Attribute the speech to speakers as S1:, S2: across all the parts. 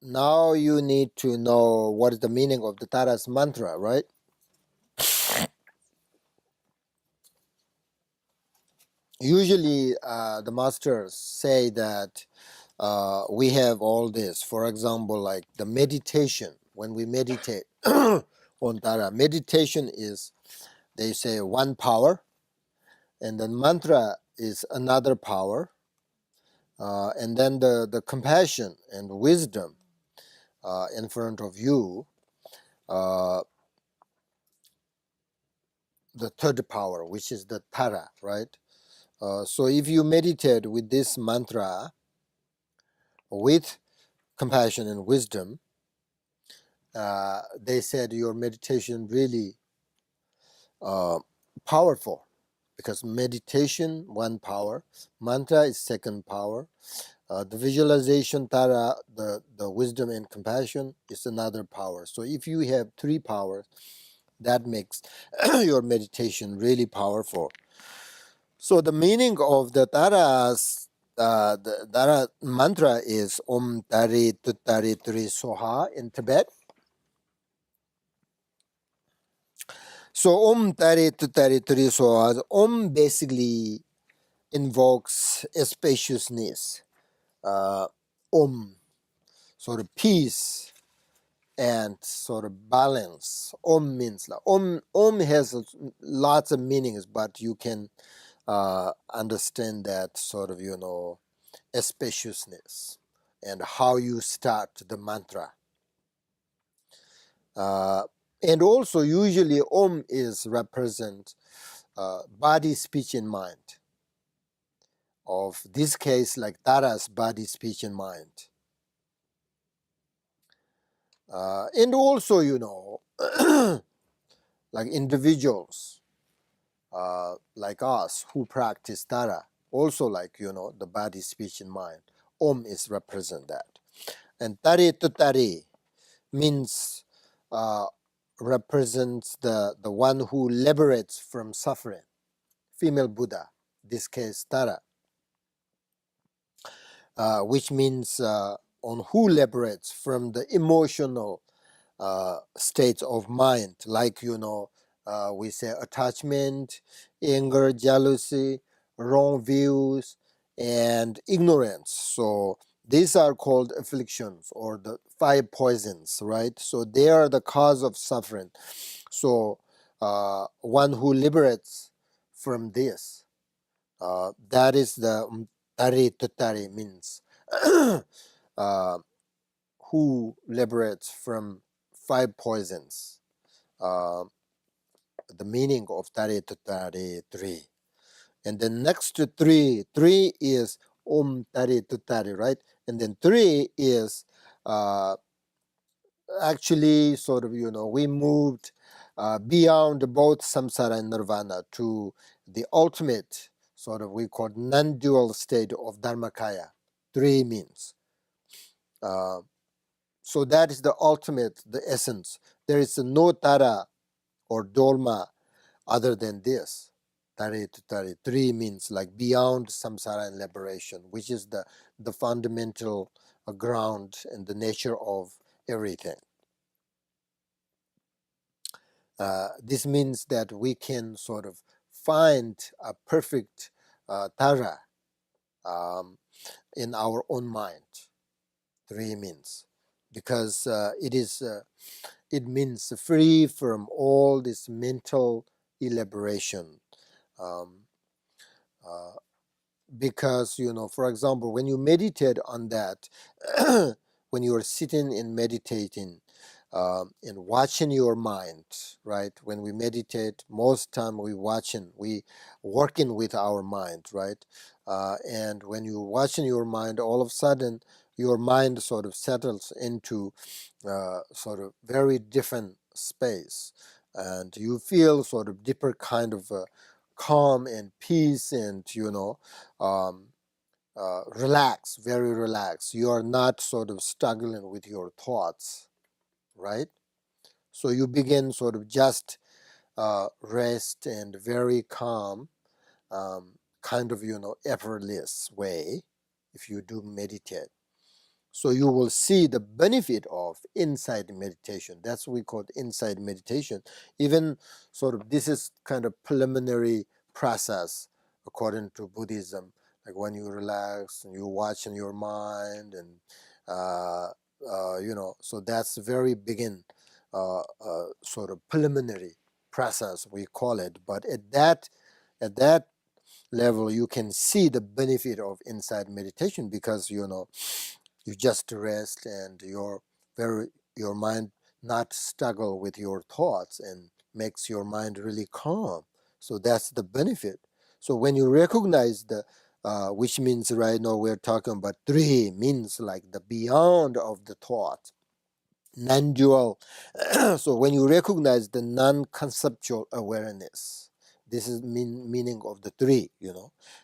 S1: now you need to know what is the meaning of the Tara's mantra, right? Usually, the masters say that we have all this. For example, like the meditation. When we meditate on Tara, meditation is, they say, one power, and then mantra is another power, and then the compassion and wisdom in front of you, uh, the third power, which is the Tara, right? So if you meditate with this mantra, with compassion and wisdom, they said your meditation really powerful, because meditation one power, mantra is second power, the visualization Tara, the wisdom and compassion is another power. So if you have three powers, that makes your meditation really powerful. So the meaning of the Tara mantra is Om Tari Tuttari Tri Soha in Tibet. So Om Tari Tuttari Tri Soha, Om basically invokes spaciousness, Om, sort of peace and sort of balance. Om means like, Om has lots of meanings, but you can understand that sort of, spaciousness and how you start the mantra. And also usually Om is represent body, speech, and mind. Of this case, like Tara's body, speech, and mind. And also, like individuals like us who practice Tara, also like, the body, speech, and mind. Om is represent that. And Tari to Tari means represents the one who liberates from suffering. Female Buddha, this case Tara, which means on who liberates from the emotional states of mind, like, we say attachment, anger, jealousy, wrong views, and ignorance. So these are called afflictions or the five poisons, right? So they are the cause of suffering. So one who liberates from this, that is the tari tutari means uh, who liberates from five poisons. The meaning of tari tutari, three. And then next to three is om tari tutari, right? And then three is actually sort of, we moved beyond both samsara and nirvana to the ultimate sort of, we call non-dual state of dharmakaya. Three means. So that is the ultimate, the essence. There is no tara or dolma other than this. Tari to tari. Three means like beyond samsara and liberation, which is the fundamental ground and the nature of everything. This means that we can sort of find a perfect tara in our own mind. Three means, because it means free from all this mental elaboration. Um, because, for example, when you meditate on that, when you are sitting and meditating and watching your mind, right? When we meditate, most time we working with our mind, right? And when you're watching your mind, all of a sudden your mind sort of settles into sort of very different space, and you feel sort of deeper kind of calm and peace, and relax, very relaxed. You are not sort of struggling with your thoughts, right? So you begin sort of just rest and very calm, kind of effortless way if you do meditate. So you will see the benefit of insight meditation. That's what we call insight meditation. Even sort of this is kind of preliminary process according to Buddhism. Like when you relax and you watch in your mind, and so that's the very begin sort of preliminary process we call it. But at that level, you can see the benefit of insight meditation, because you just rest and your mind not struggle with your thoughts, and makes your mind really calm. So that's the benefit. So when you recognize which means right now we're talking about three, means like the beyond of the thought, non-dual. So when you recognize the non-conceptual awareness, this is meaning of the three.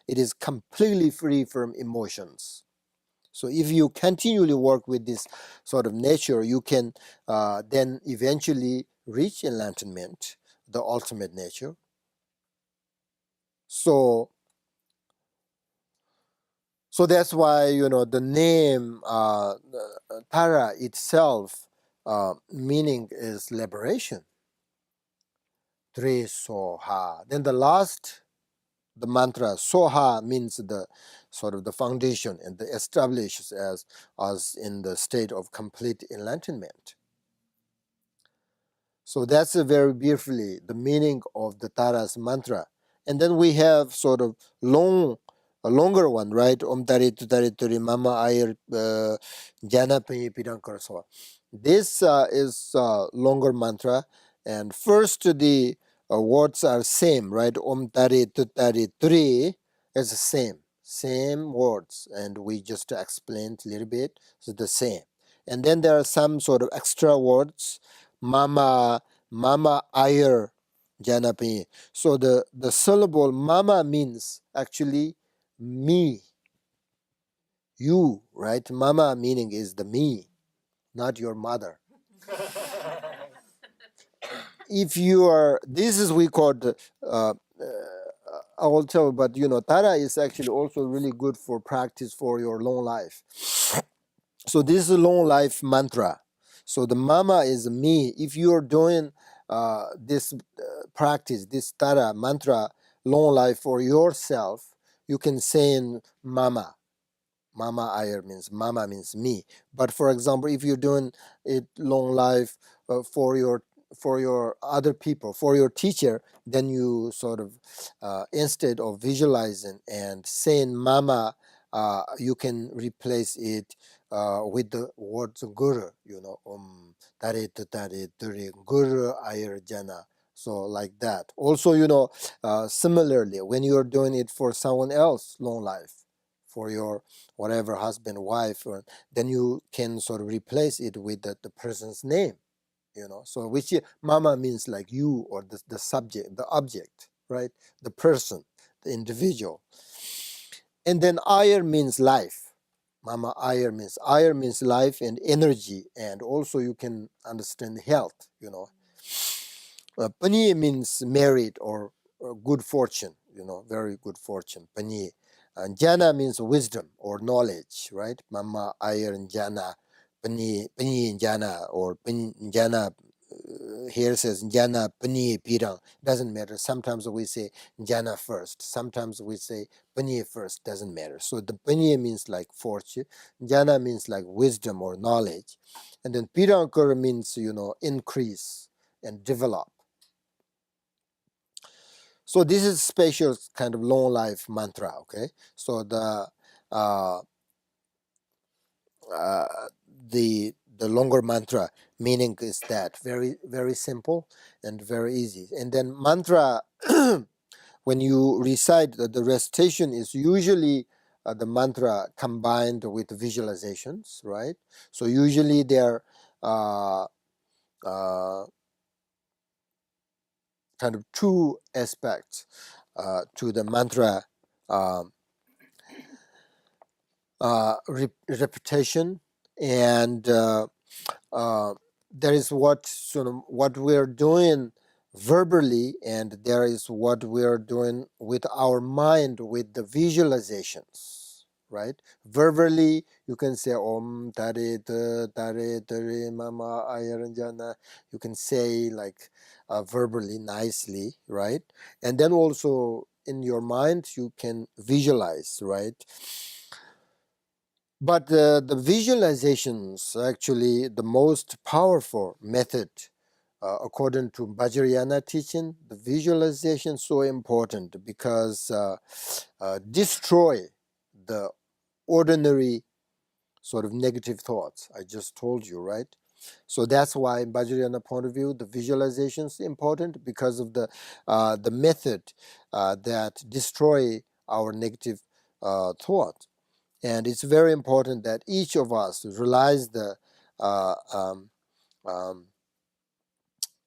S1: It is completely free from emotions. So if you continually work with this sort of nature, you can then eventually reach enlightenment, the ultimate nature. So that's why the name Tara itself meaning is liberation. Tre Soha. Then the mantra Soha means the sort of the foundation, and the establishes as in the state of complete enlightenment. So that's very beautifully the meaning of the Tara's mantra. And then we have sort of a longer one, right? Om Tari Tutari Turi Mama Ayar Jana Penye Pirankar Soa. This is longer mantra, and first the words are same, right? Om Tari Tutari Turi is the same words, and we just explained a little bit. So the same, and then there are some sort of extra words. Mama Ayar Janapi. So the syllable mama means actually me, you, right? Mama meaning is the me, not your mother. If you are, this is we call I will tell, but Tara is actually also really good for practice for your long life. So this is a long life mantra. So the mama is me. If you are doing this practice, this Tara mantra, long life for yourself, you can say in mama. Mama Ayar means mama means me. But for example, if you're doing it long life for your other people, for your teacher, then you sort of instead of visualizing and saying mama, you can replace it with the words guru. Tare tare tare guru Ayar Jana. So like that. Also, similarly, when you're doing it for someone else, long life, for your whatever husband, wife, or then you can sort of replace it with the person's name, So which mama means like you, or the subject, the object, right? The person, the individual. And then ayar means life. Mama ayar means life and energy, and also you can understand health, Pani means merit or good fortune, very good fortune. Pani. And jana means wisdom or knowledge, right? Mama ayar jana, pani jana, or pani jana. Here says jana pani pirang. Doesn't matter. Sometimes we say jana first. Sometimes we say pani first. Doesn't matter. So the pani means like fortune. Jana means like wisdom or knowledge, and then pirankar means increase and develop. So this is special kind of long life mantra, okay? So uh, the longer mantra meaning is that very very simple and very easy. And then mantra, when you recite, the recitation is usually the mantra combined with visualizations, right? So usually there are kind of two aspects to the mantra repetition, and there is what we're doing verbally, and there is what we're doing with our mind with the visualizations, right? Verbally, you can say Om Tare Tare Tare Mama Ayaranjana. You can say like verbally, nicely, right? And then also in your mind, you can visualize, right? But the visualizations actually the most powerful method, according to Vajrayana teaching. The visualization is so important because destroy the ordinary sort of negative thoughts. I just told you, right? So that's why, in Vajrayana point of view, the visualization is important because of the method that destroy our negative thought. And it's very important that each of us realize uh, um, um,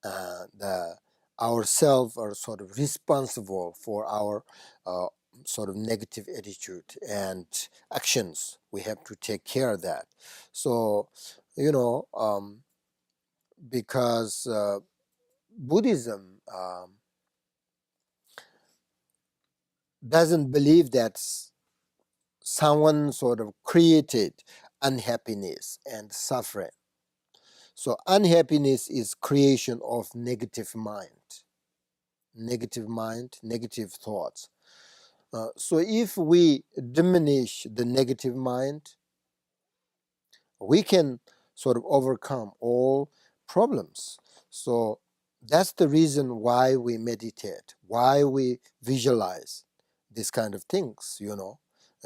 S1: the ourselves are sort of responsible for our uh, sort of negative attitude and actions. We have to take care of that. So, you know, because Buddhism doesn't believe that someone sort of created unhappiness and suffering. So unhappiness is creation of negative mind, negative thoughts. So if we diminish the negative mind, we can sort of overcome all problems. So that's the reason why we meditate, why we visualize these kind of things,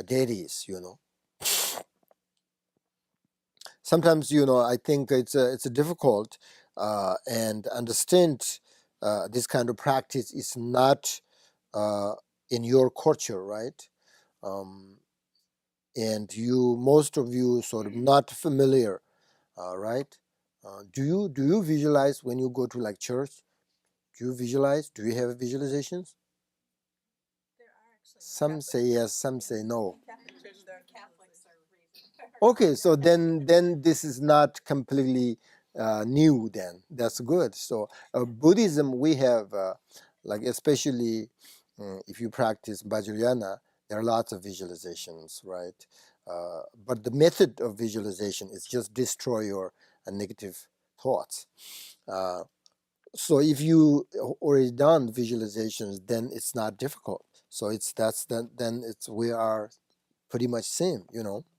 S1: deities, Sometimes, I think it's a difficult and understand this kind of practice is not uh, in your culture, right? Um, and most of you sort of not familiar, right? Do you visualize when you go to like church? Do you visualize? Do you have visualizations? Some say yes, some say no. Okay, so then this is not completely new. Then that's good. So Buddhism, we have like especially if you practice Vajrayana, there are lots of visualizations, right? But the method of visualization is just destroy your negative thoughts. Uh, so if you already done visualizations, then it's not difficult. So then it's we are pretty much same,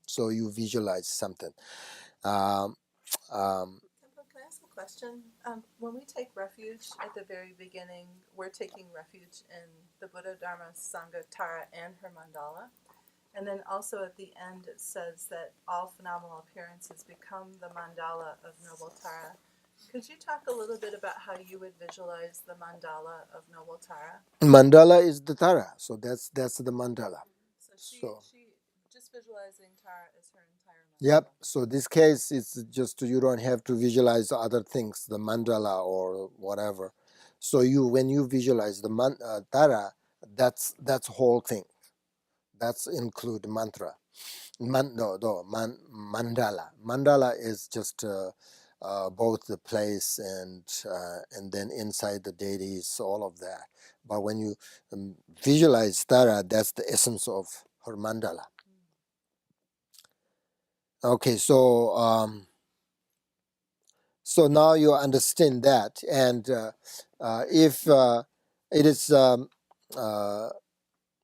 S1: So you visualize something. Um, um,
S2: Can I ask a question? When we take refuge at the very beginning, we're taking refuge in the Buddha, Dharma, Sangha, Tara, and her mandala. And then also at the end, it says that all phenomenal appearances become the mandala of Noble Tara. Could you talk a little bit about how you would visualize the mandala of Noble Tara?
S1: mandala is the Tara, so that's the mandala.
S2: So she just visualizing Tara as her entire mandala.
S1: Yep. So this case is just you don't have to visualize other things, the mandala or whatever. So when you visualize the Tara, that's whole thing. That's include mantra. Mandala. Mandala is just both the place and then inside the deities, all of that. But when you visualize Tara, that's the essence of her mandala. Okay, so now you understand that, and if it is a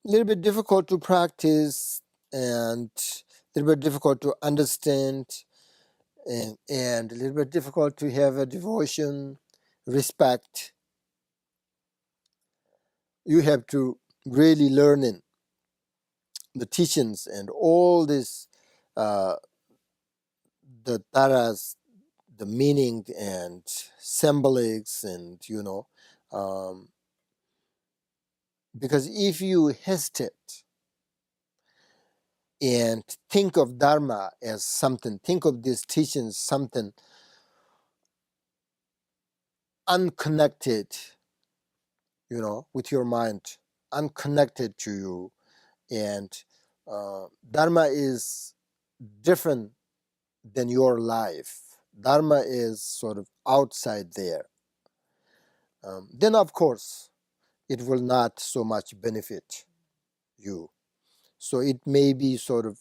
S1: little bit difficult to practice and a little bit difficult to understand and a little bit difficult to have a devotion, respect. You have to really learn in the teachings and all this, uh, the taras, the meaning and symbolics, and because if you hesitate and think of Dharma as something, think of these teachings something unconnected, with your mind, unconnected to you. And Dharma is different than your life. Dharma is sort of outside there. Then, of course, it will not so much benefit you. So it may be sort of,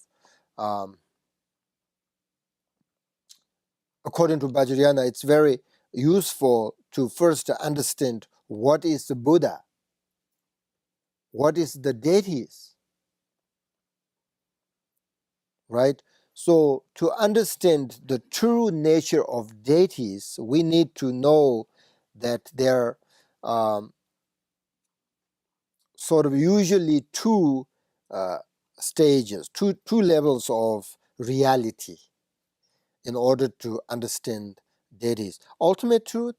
S1: according to Vajrayana, it's very useful to first understand what is the Buddha, what is the deities, right? So to understand the true nature of deities, we need to know that they're sort of usually two stages, two levels of reality in order to understand deities. Ultimate truth,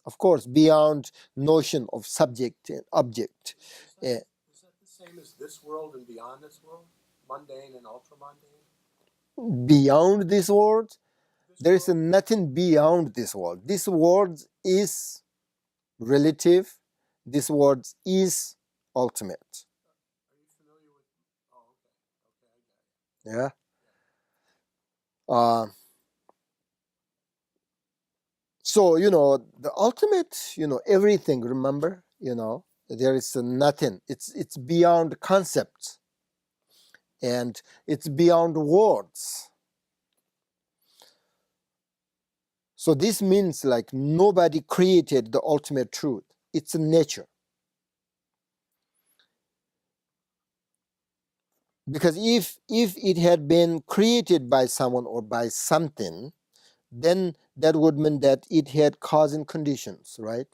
S1: of course, beyond notion of subject and object.
S3: Is that the same as this world and beyond this world? Mundane and ultra mundane?
S1: Beyond this world, there is
S3: World?
S1: nothing beyond this world. This world is relative. This world is ultimate.
S3: Are you familiar with? Oh, okay. Okay, I got it.
S1: Yeah. So, the ultimate, everything, remember, there is nothing. It's beyond concepts and it's beyond words. So this means like nobody created the ultimate truth. It's nature. Because if it had been created by someone or by something, then that would mean that it had cause and conditions, right?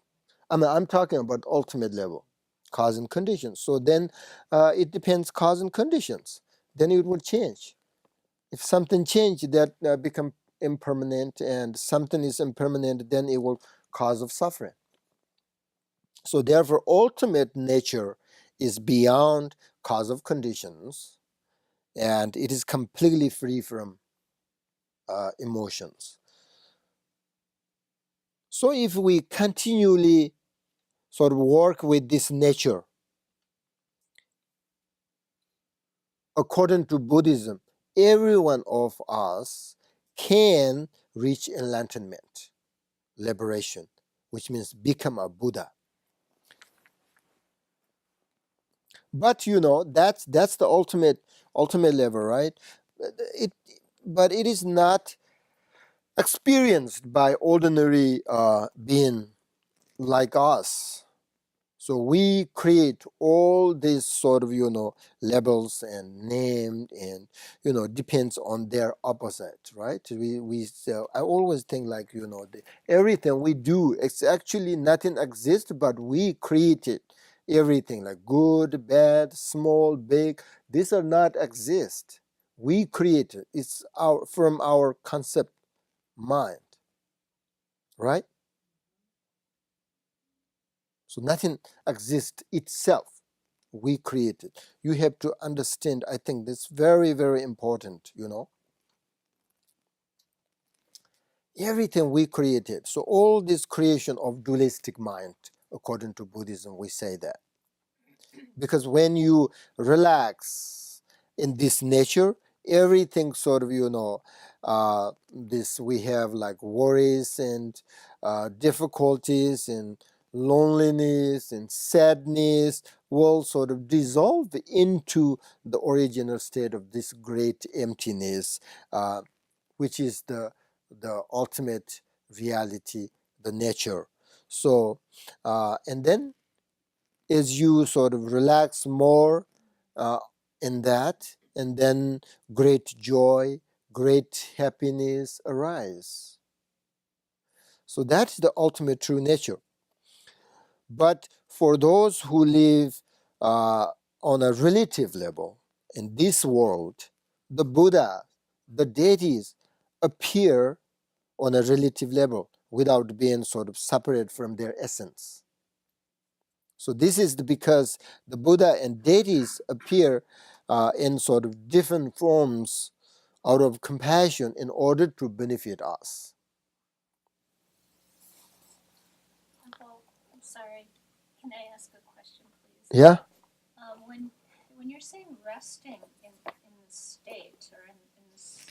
S1: I mean, I'm talking about ultimate level, cause and conditions. So then it depends cause and conditions. Then it will change. If something changed, that become impermanent, and something is impermanent, then it will cause of suffering. So therefore, ultimate nature is beyond cause of conditions, and it is completely free from emotions. So if we continually sort of work with this nature, according to Buddhism, every one of us can reach enlightenment, liberation, which means become a Buddha. But that's the ultimate level, right? It, but it is not experienced by ordinary being like us. So we create all these sort of labels and named, and depends on their opposite, right? We so I always think like everything we do, it's actually nothing exists, but we created everything, like good, bad, small, big. These are not exist. We created. It's from our concept mind, right? So nothing exists itself. We create it. You have to understand, I think that's very, very important, Everything we created. So all this creation of dualistic mind, according to Buddhism, we say that. Because when you relax in this nature, everything sort of this we have like worries and difficulties and loneliness and sadness will sort of dissolve into the original state of this great emptiness, which is the ultimate reality, the nature. So and then is you sort of relax more uh, in that, and then great joy, great happiness arise. So that's the ultimate true nature. But for those who live uh, on a relative level in this world, the Buddha, the deities appear on a relative level without being sort of separate from their essence. So this is because the Buddha and deities appear in sort of different forms out of compassion in order to benefit us.
S4: Well, I'm sorry. Can I ask a question, please?
S1: Yeah?
S4: When you're saying resting in the state or in this,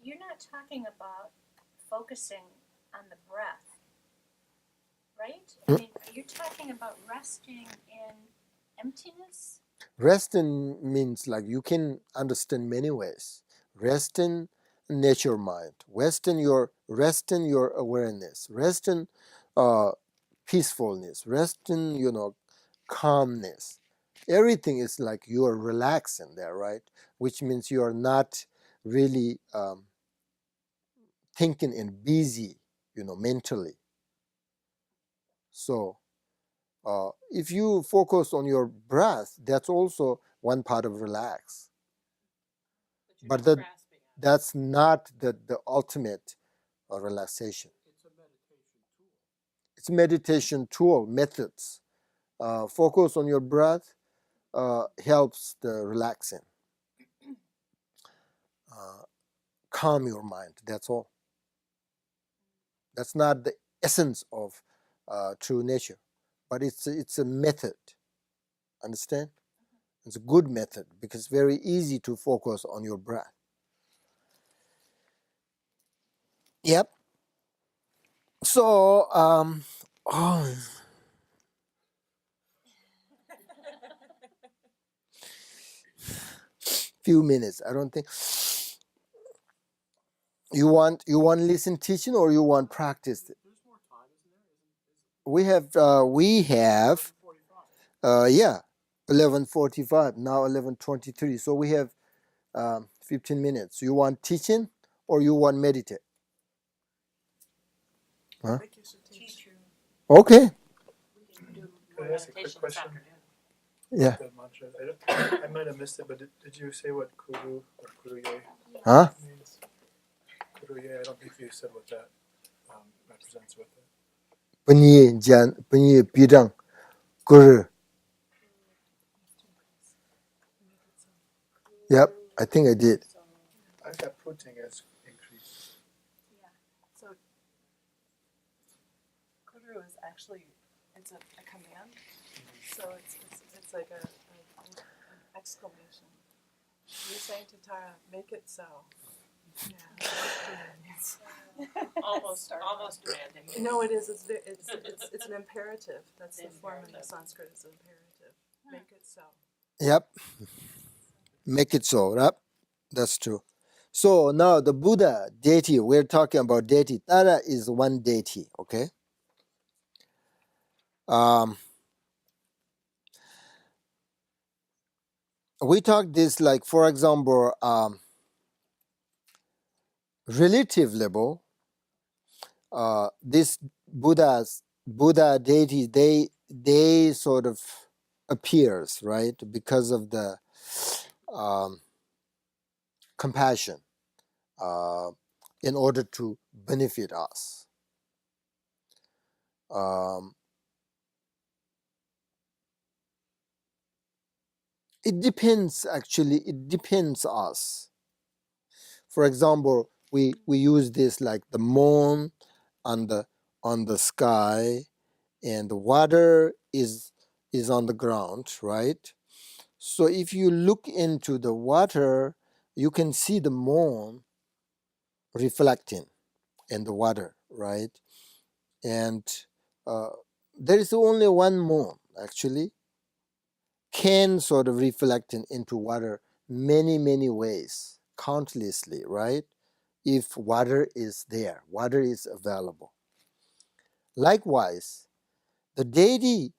S4: you're not talking about focusing on the breath, right? I mean, you're talking about resting in emptiness?
S1: Rest in means like you can understand many ways. Rest in nature mind. Rest in your awareness. Rest in uh, peacefulness. Rest in calmness. Everything is like you are relaxing there, right? Which means you are not really thinking and busy, mentally. So if you focus on your breath, that's also one part of relax. But that's not the ultimate relaxation.
S3: It's a meditation tool.
S1: It's meditation tool methods. Focus on your breath helps the relaxing. Calm your mind. That's all. That's not the essence of true nature, but it's a method. Understand? It's a good method because it's very easy to focus on your breath. Yep. So few minutes. I don't think you want listen teaching or you want practice.
S3: There's more time, isn't there?
S1: We have
S3: 45.
S1: yeah 11:45 now 11:23. So we have 15 minutes. You want teaching or you want meditate?
S2: I
S1: Huh?
S2: think you should teach.
S1: Okay.
S5: Can I ask a quick question?
S1: Yeah.
S5: The mantra. I might have missed it, but did you say what kuru or kuruye
S1: Huh?
S5: means? Kuruye, I don't think you said what that represents with it.
S1: Penyi jan penyi bidang guru. Yep, I think I did.
S5: I've got putting as increase.
S2: Yeah. So kuru is actually it's a command. So it's like an exclamation. You're saying to Tara, make it so. Yeah.
S6: Almost demanding.
S2: No, it is. It's an imperative. That's the form in the Sanskrit. It's an imperative. Make it so.
S1: Yep, make it so. Right? That's true. So now the Buddha deity, we're talking about deity. Tara is one deity, okay? We talk this like, for example, relative level. This Buddha deities, they sort of appears, right, because of the compassion, in order to benefit us. It depends, actually. It depends us. For example, we use this like the moon on the sky, and the water is on the ground, right? So if you look into the water, you can see the moon reflecting in the water, right? And there is only one moon, actually, can sort of reflecting into water many ways, countlessly, right? If water is there, water is available. Likewise, the deity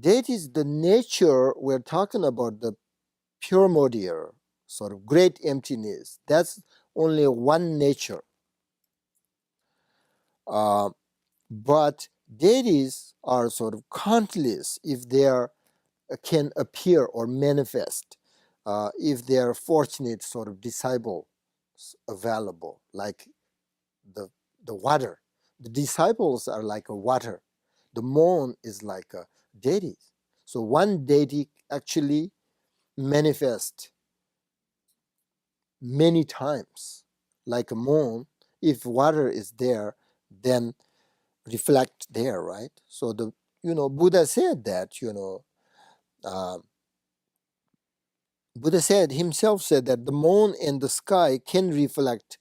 S1: is the nature. We're talking about the primordial, sort of great emptiness. That's only one nature. But deities are sort of countless if they are, can appear or manifest, if they are fortunate sort of disciples available, like the water. The disciples are like a water. The moon is like a deity. So one deity actually manifests many times, like a moon. If water is there, then reflect there, right? So the Buddha said that Buddha said himself said that the moon and the sky can reflect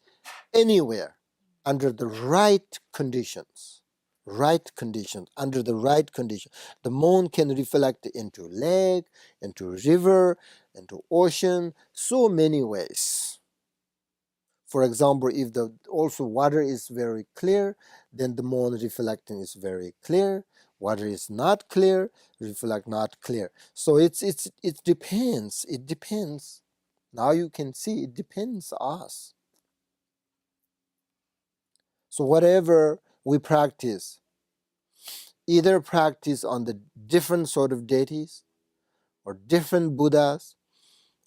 S1: anywhere under the right conditions. right conditions, under the right condition, the moon can reflect into lake, into river, into ocean, so many ways. For example, if the also water is very clear, then the moon reflecting is very clear. Water is not clear, reflect not clear. So it depends. It depends. Now you can see it depends us. So whatever we practice, either practice on the different sort of deities or different Buddhas,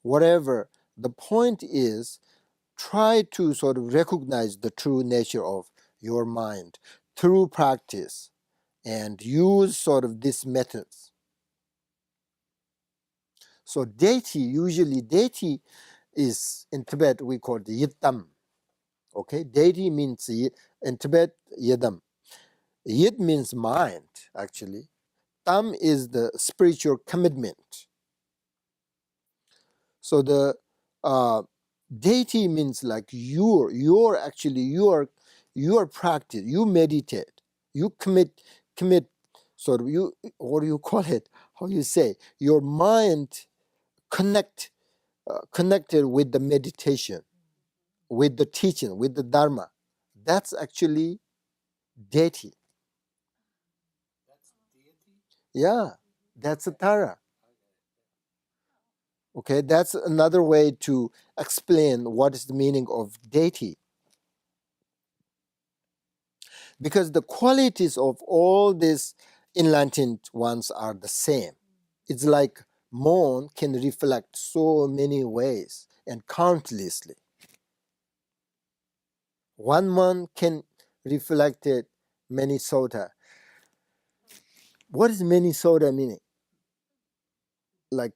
S1: whatever, the point is try to sort of recognize the true nature of your mind through practice and use sort of these methods. So deity is in Tibet we call it Yittam. Okay, deity means in Tibet Yidam. Yid means mind actually. Tam is the spiritual commitment. So the deity means like your actually your practice, you meditate, you commit sort of you, what do you call it, how you say, your mind connected with the meditation, with the teaching, with the dharma. That's actually deity.
S3: That's deity?
S1: Yeah, that's a tara. Okay, that's another way to explain what is the meaning of deity. Because the qualities of all these enlightened ones are the same. It's like moon can reflect so many ways and countlessly. One moon can reflect it Minnesota. What is Minnesota meaning? Like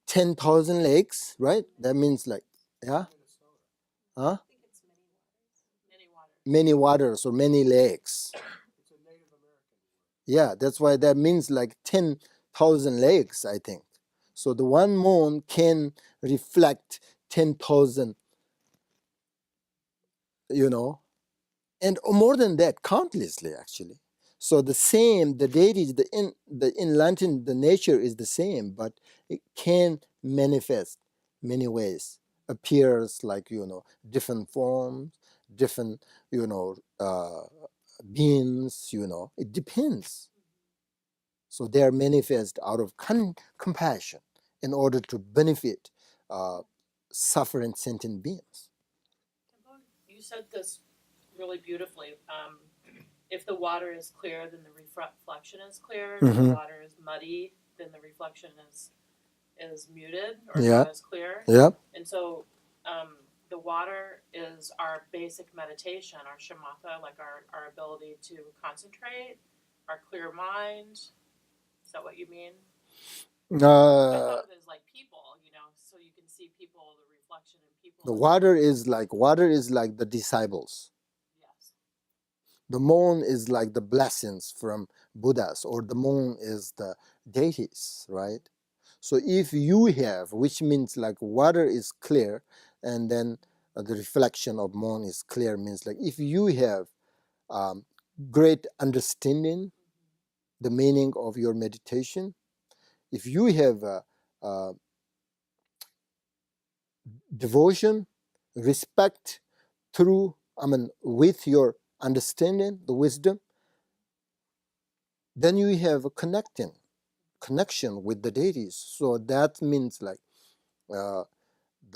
S1: 10,000 lakes, right? That means like, yeah,
S3: Minnesota.
S1: huh?
S6: Many waters.
S1: Many waters or many lakes.
S3: It's a Native American word.
S1: Yeah, that's why that means like 10,000 lakes, I think. So the one moon can reflect 10,000, and more than that, countlessly actually. So the same, the deity, the enlightened, the nature is the same, but it can manifest many ways, appears like different forms, different beings. It depends. So they are manifest out of compassion in order to benefit suffering sentient beings.
S6: You said this really beautifully. If the water is clear, then the reflection is clear. If the water is muddy, then the reflection is muted or not as clear.
S1: Yeah.
S6: And so the water is our basic meditation, our shamatha, like our ability to concentrate, our clear mind. Is that what you mean? I thought of it as like people, so you can see people, the reflection in people.
S1: The water is like the disciples.
S6: Yes.
S1: The moon is like the blessings from Buddhas, or the moon is the deities, right? So if you have, which means like water is clear, and then the reflection of moon is clear, means like if you have great understanding, the meaning of your meditation, if you have devotion, respect through, with your understanding, the wisdom, then you have a connection with the deities. So that means like the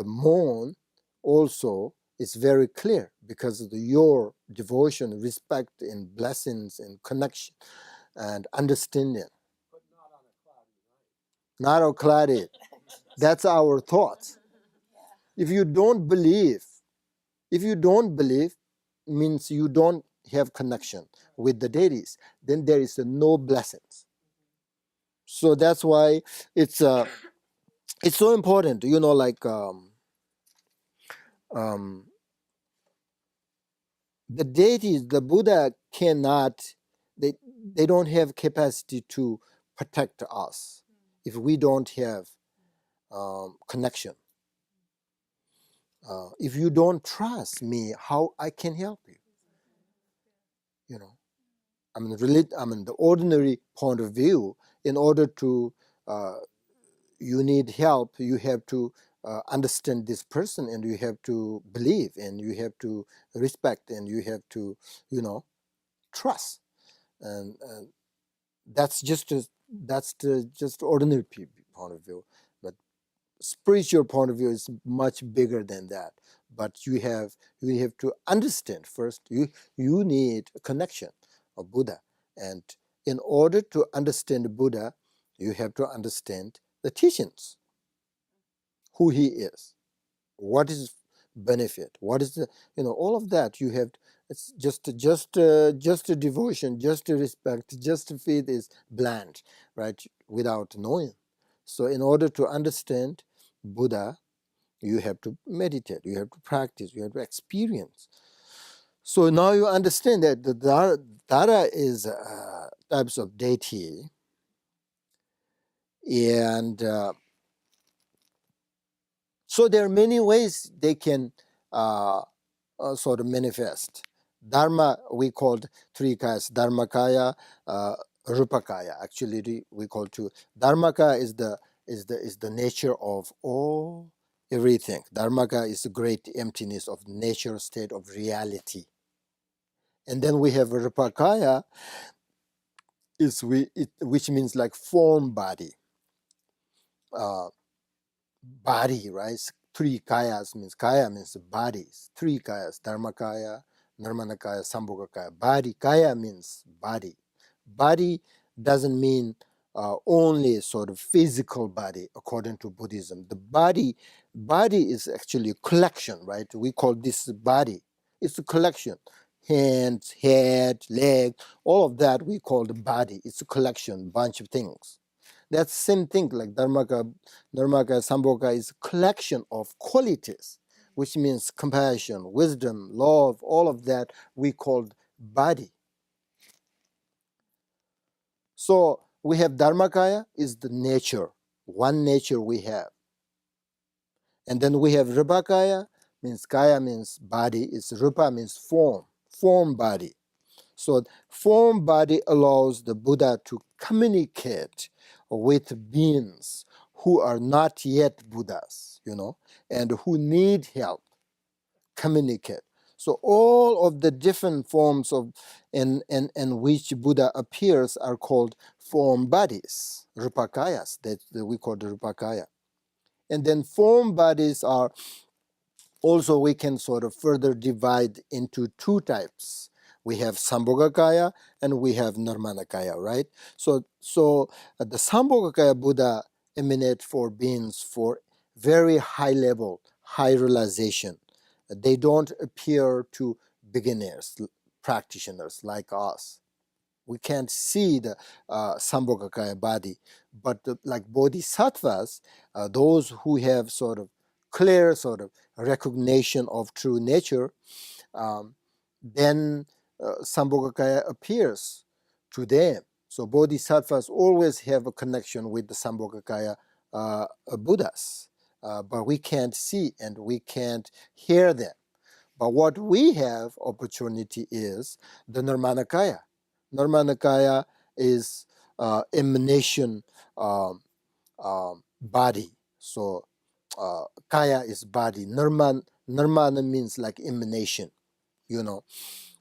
S1: moon also is very clear because of your devotion, respect, and blessings, and connection and understanding.
S3: But not on a cloudy night.
S1: Not a cloudy. That's our thoughts. If you don't believe, means you don't have connection with the deities, then there is no blessings. So that's why it's so important, the deities, the Buddha cannot, they don't have capacity to protect us if we don't have connection. If you don't trust me, how I can help you? you know. I mean, the ordinary point of view, in order to, you need help, you have to understand this person, and you have to believe, and you have to respect, and you have to, trust. And that's just that's the just ordinary point of view. But spiritual point of view is much bigger than that. But you have to understand first. You need a connection of Buddha, and in order to understand Buddha, you have to understand the teachings, who he is, what is benefit, what is the, all of that you have. It's just a devotion, just a respect, just a faith is bland, right, without knowing. So in order to understand Buddha, you have to meditate, you have to practice, you have to experience. So now you understand that the Dara is types of deity, and so there are many ways they can sort of manifest. Dharma, we called three kayas: Dharmakaya, Rupakaya. Actually, we call two. Dharmaka is the nature of all everything. Dharmaka is the great emptiness of nature, state of reality. And then we have Rupakaya, which means like form body. Body, right? Three kayas means, kaya means bodies. Three kayas: Dharmakaya, Nirmanakaya, Sambhogakaya. Body, kaya means body. Body doesn't mean only sort of physical body according to Buddhism. The body is actually a collection, right? We call this body. It's a collection. Hands, head, leg, all of that we call the body. It's a collection, bunch of things. That's the same thing like Dharmaka, Sambhoga is a collection of qualities, which means compassion, wisdom, love, all of that we called body. So we have Dharmakaya is the nature, one nature we have. And then we have Rupakaya, means kaya means body, is Rupa means form body. So form body allows the Buddha to communicate with beings who are not yet Buddhas, and who need help, communicate. So all of the different forms of in which Buddha appears are called form bodies, Rupakayas, that we call the Rupakaya. And then form bodies are also, we can sort of further divide into two types. We have Sambhogakaya and we have Nirmanakaya, right? So the Sambhogakaya Buddha emanate for beings for very high level, high realization. They don't appear to beginners, practitioners like us. We can't see the Sambhogakaya body, but like bodhisattvas, those who have sort of clear sort of recognition of true nature, then Sambhogakaya appears to them. So bodhisattvas always have a connection with the Sambhogakaya Buddhas, but we can't see and we can't hear them. But what we have opportunity is the Nirmanakaya. Nirmanakaya is emanation body. So kaya is body. Nirmana means like emanation,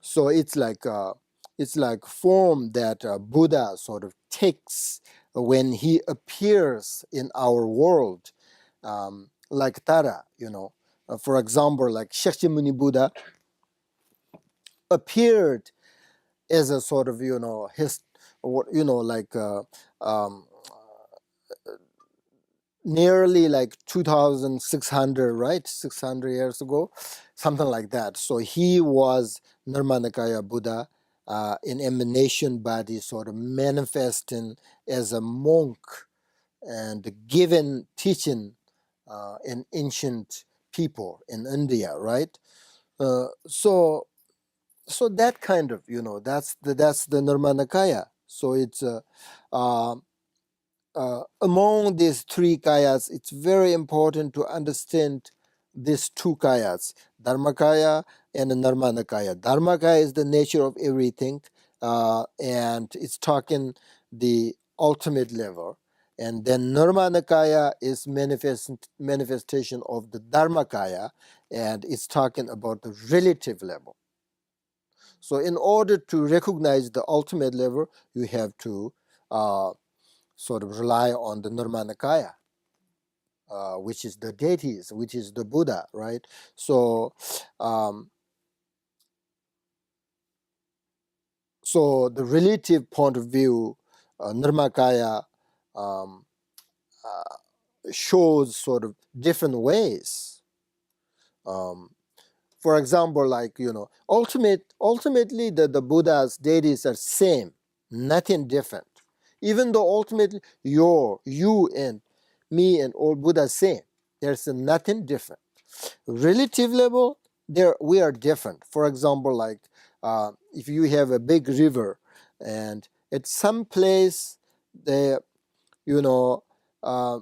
S1: So it's like form that Buddha sort of takes when he appears in our world, like Tara, for example, like Shakyamuni Buddha appeared as a sort of nearly like 2,600, right, 600 years ago, something like that. So he was Nirmanakaya Buddha in emanation body, sort of manifesting as a monk and given teaching in ancient people in India, right? So that kind of, that's the Nirmanakaya. So it's among these three kayas, it's very important to understand these two kayas, Dharmakaya and Nirmanakaya. Dharmakaya is the nature of everything, and it's talking the ultimate level. And then Nirmanakaya is manifestation of the Dharmakaya, and it's talking about the relative level. So in order to recognize the ultimate level, you have to sort of rely on the Nirmanakaya, which is the deities, which is the Buddha, right? So, so the relative point of view, Nirmakaya um, shows sort of different ways. For example, like, ultimately the Buddha's deities are same, nothing different. Even though ultimately you and me and all Buddha same, there's nothing different. Relative level, there we are different. For example, like if you have a big river, and at some place the you know uh,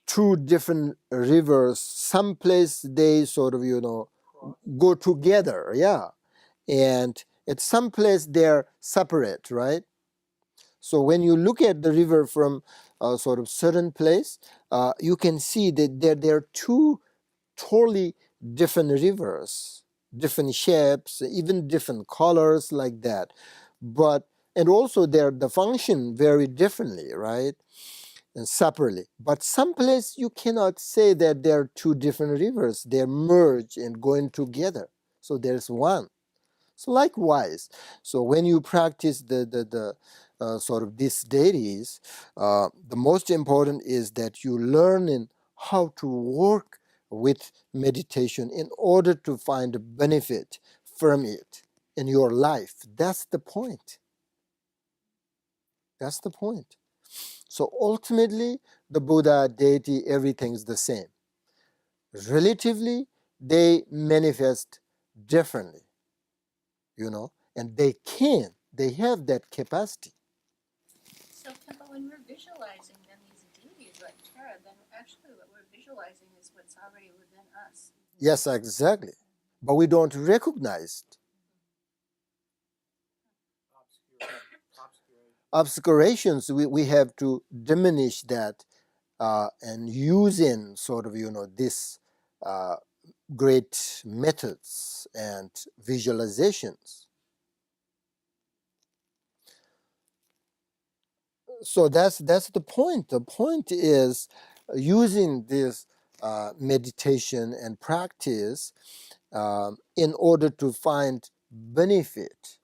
S1: two different rivers, some place they sort of go together, yeah, and at some place they're separate, right? So when you look at the river from a sort of certain place, you can see that there are two totally different rivers, different shapes, even different colors, like that. But and also the function very differently, right? And separately. But some place you cannot say that there are two different rivers. They're merged and going together. So there's one. So likewise, so when you practice the sort of these deities, the most important is that you learn in how to work with meditation in order to find a benefit from it in your life. That's the point. That's the point. So ultimately, the Buddha, deity, everything is the same. Relatively, they manifest differently, and they have that capacity.
S4: So, Khenpo, when we're visualizing then these deities like Tara, then actually what we're visualizing is what's already within us.
S1: Yes, exactly. But we don't recognize it. Obscurations, we have to diminish that and using sort of, this great methods and visualizations. So that's the point. The point is using this meditation and practice in order to find benefit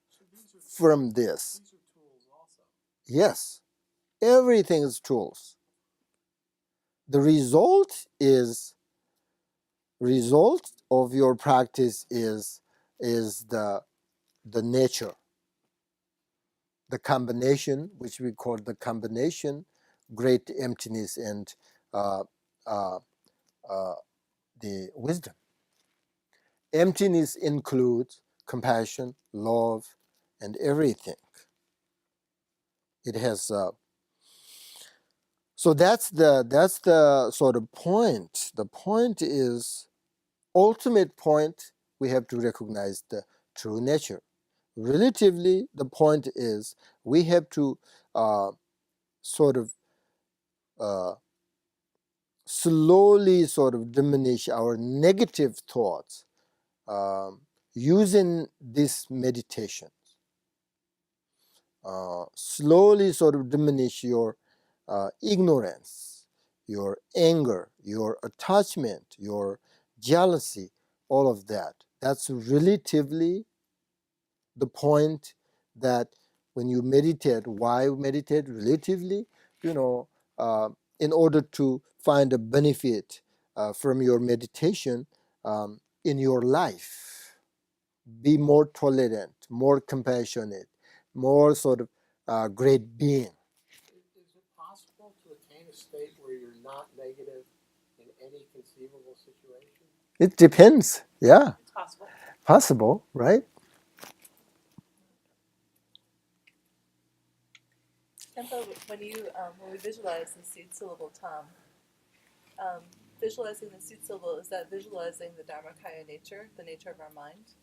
S1: from this.
S3: These are tools also.
S1: Yes, everything is tools. The result of your practice is the nature, the combination, which we call the combination, great emptiness and uh, uh, uh, the wisdom. Emptiness includes compassion, love, and everything. It has so that's the sort of point. The point is ultimate point. We have to recognize the true nature. Relatively, the point is we have to sort of slowly sort of diminish our negative thoughts using this meditation. Slowly sort of diminish your ignorance, your anger, your attachment, your jealousy, all of that. That's relatively the point that when you meditate, why meditate relatively? You know, in order to find a benefit from your meditation in your life, be more tolerant, more compassionate, more sort of great being.
S3: Is it possible to attain a state where you're not negative in any conceivable situation?
S1: It depends. Yeah,
S6: It's possible.
S1: possible, right?
S2: Khenpo, when we visualize the seed syllable Tam, visualizing the seed syllable, is that visualizing the Dharmakaya nature, the nature of our mind?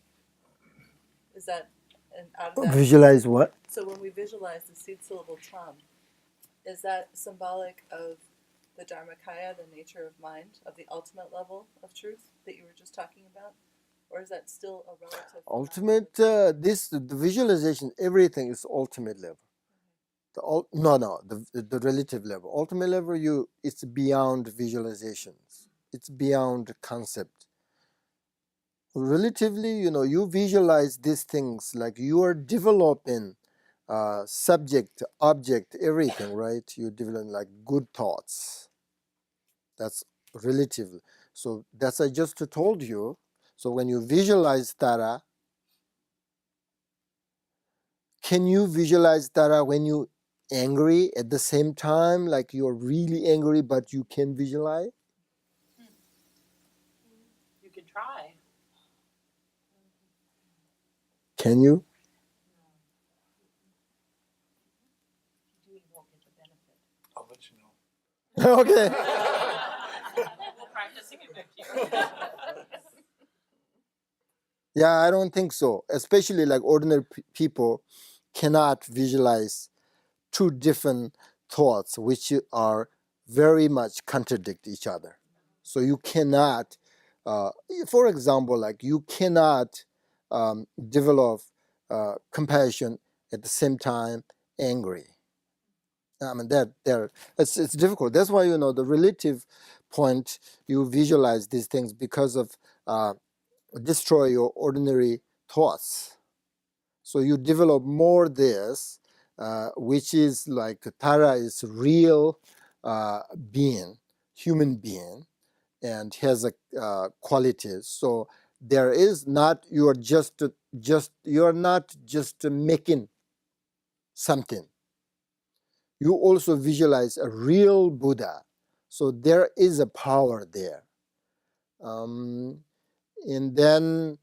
S2: Is that, and out of that,
S1: Visualize what?
S2: so when we visualize the seed syllable Tam, is that symbolic of the Dharmakaya, the nature of mind, of the ultimate level of truth that you were just talking about? Or is that still a relative?
S1: Ultimate, the visualization, everything is ultimate level. The relative level. Ultimate level, it's beyond visualizations. It's beyond concept. Relatively, you visualize these things like you are developing subject, object, everything, right? You develop like good thoughts. That's relative. So that's I just told you. So when you visualize Tara, can you visualize Tara when you angry at the same time, like you're really angry, but you can visualize?
S6: You can try.
S1: Can you?
S4: You won't get the benefit.
S5: I'll let you know.
S1: Okay.
S6: We'll practice again next year.
S1: Yeah, I don't think so. Especially like ordinary people cannot visualize two different thoughts which are very much contradict each other. So you cannot, for example, like you cannot develop compassion at the same time angry. I mean it's difficult. That's why the relative point you visualize these things because of destroy your ordinary thoughts. So you develop more this, which is like Tara is real being, human being, and has a qualities. So there is not you're not just making something. You also visualize a real Buddha. So there is a power there. And then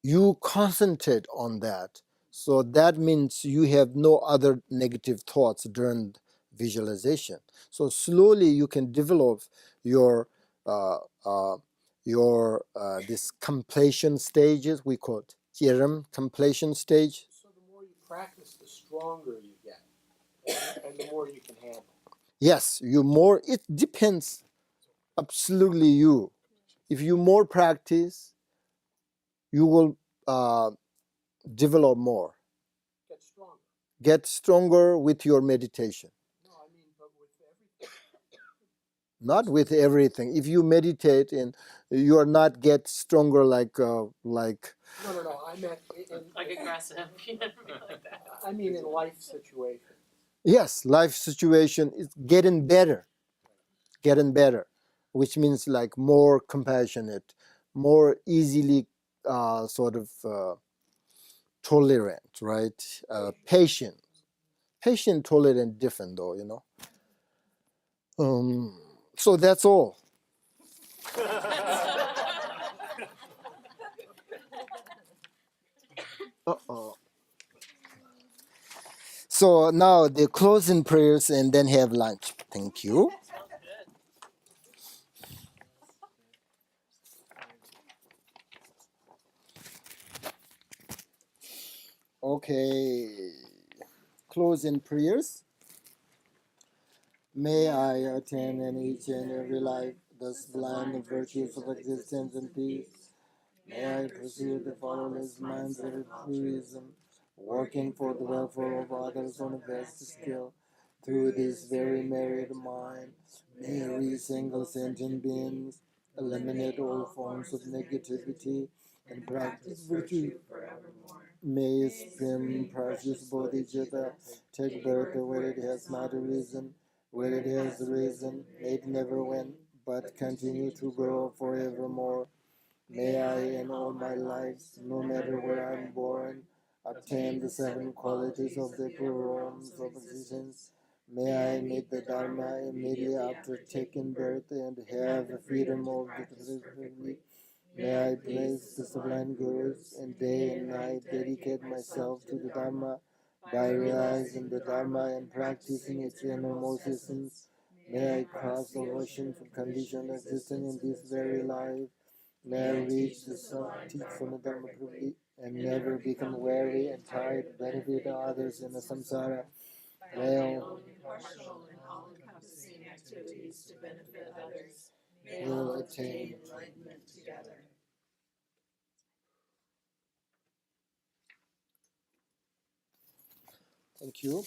S1: you concentrate on that. So that means you have no other negative thoughts during visualization. So slowly you can develop your uh, uh, this completion stages. We call it Jiram completion stage.
S3: So the more you practice, the stronger you get, and the more you can handle.
S1: Yes, you more. It depends. Absolutely, you. If you more practice, you will develop more.
S3: Get stronger.
S1: Get stronger with your meditation.
S3: No, I mean, but with everything.
S1: Not with everything. If you meditate and you are not get stronger like
S3: No. I meant
S6: Like aggressive. You know, like that.
S3: I mean, in life situations.
S1: yes, life situation is getting better, which means like more compassionate, more easily tolerant, right? Patient, tolerant, different though. So that's all. Uh-oh. So now the closing prayers and then have lunch. Thank you.
S6: Sounds good.
S1: Okay. Closing prayers. May I attain in each and every life the sublime virtues of existence and peace. May I pursue the fatherless mindset of altruism, working for the welfare of others on a vast scale. Through this very merit of mine, may every single sentient being eliminate all forms of negativity and practice virtue forevermore. May Supreme Precious Bodhicitta take birth where it has not arisen, where it has arisen, may it never win, but continue to grow forevermore. May I in all my lives, no matter where I'm born, obtain the seven qualities of the pure realms of existence. May I meet the Dharma immediately after taking birth and have the freedom of the. May I praise the sublime gurus and day and night dedicate myself to the Dharma by realizing the Dharma and practicing its innermost essence. May I cross the ocean from condition existing in this very life. May I reach the teaching Dharma perfectly and never become weary and tired to benefit others in the samsara. May all
S2: Impartial and all-encompassing activities to benefit others. May
S1: will
S2: all
S1: attain.
S2: attain enlightenment together.
S1: Thank you.